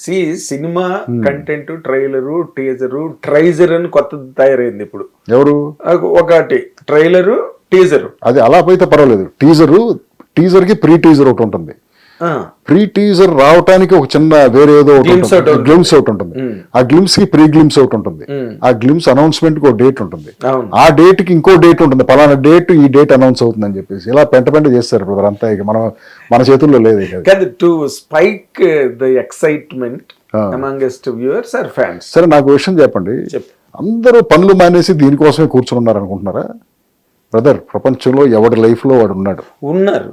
C cinema content trailer teaser ట్రైజర్ అని కొత్తది తయారైంది ఇప్పుడు. ఎవరు ఒకటి ట్రైలరు టీజరు. అది అలా పోయితే పర్వాలేదు. టీజర్ కి ప్రీ టీజర్ ఒకటి ఉంటుంది. ప్రీ టీజర్ రావటానికి ఒక చిన్న వేరే ఏదో గ్లిమ్స్ ఒకటి ఉంటుంది. ఆ గ్లిమ్స్ కి ప్రీ గ్లిమ్స్ ఒకటి ఉంటుంది. ఆ గ్లిమ్స్ అనౌన్స్మెంట్ కి ఒక డేట్ ఉంటుంది. ఆ డేట్ కి ఇంకో డేట్ ఉంటుంది. పలానా డేట్ ఈ డేట్ అనౌన్స్ అవుతుందని చెప్పేసి ఇలా పెంట చేస్తారు బ్రదర్. అంతా ఇక మన చేతుల్లో లేదు. To spike the excitement amongst viewers or fans. సరే నాకు విషయం చెప్పండి. అందరూ పనులు మానేసి దీనికోసమే కూర్చున్నారు అనుకుంటున్నారా బ్రదర్? ప్రపంచంలో ఎవడి లైఫ్ లో వాడు ఉన్నారు.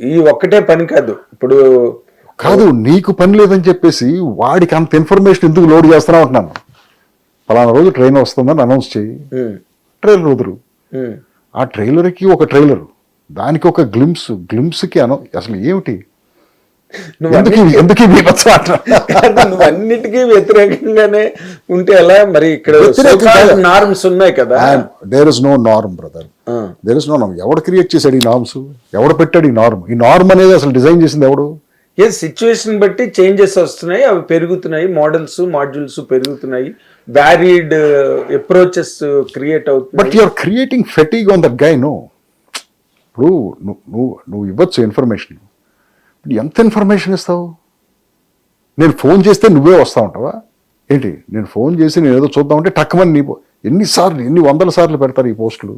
ఈ ఒక్కటే పని కాదు. ఇప్పుడు కాదు నీకు పని లేదని చెప్పేసి వాడికి అంత ఇన్ఫర్మేషన్ ఎందుకు లోడ్ చేస్తున్నా ఉంటున్నాను. పలానా రోజు ట్రైన్ వస్తుందని అనౌన్స్ చేయి, ట్రైలర్ వదురు. ఆ ట్రైలర్కి ఒక ట్రైలర్, దానికి ఒక గ్లిమ్స్కి అసలు ఏమిటి? ఎందుకు నువ్వు అన్నిటికీ వ్యతిరేకంగానే ఉంటే ఎలా మరి? ఇక్కడ నార్మ్స్ ఉన్నాయి కదా. There is no norm brother. There is no norm. ఎవడు క్రియేట్ చేశాడు ఈ నార్మ్స్? ఎవడు పెట్టాడు ఈ నార్మ్? ఈ నార్మ్ అనేది అసలు డిజైన్ చేసింది ఎవడు? సిచ్యువేషన్ బట్టి చేంజెస్ వస్తున్నాయి, అవి పెరుగుతున్నాయి, మోడల్స్ మాడ్యూల్స్ పెరుగుతున్నాయి, వ్యారీడ్ అప్రోచెస్ క్రియేట్ అవుతున్నాయి. But you're creating fatigue on that guy. No, ఇప్పుడు నువ్వు ఇవ్వచ్చు ఇన్ఫర్మేషన్. ఎంత ఇన్ఫర్మేషన్ ఇస్తావు? నేను ఫోన్ చేస్తే నువ్వే వస్తా ఉంటావా ఏంటి? నేను ఫోన్ చేసి నేను ఏదో చూద్దామంటే టక్కుమని ఎన్ని వందల సార్లు పెడతారు ఈ పోస్టులు.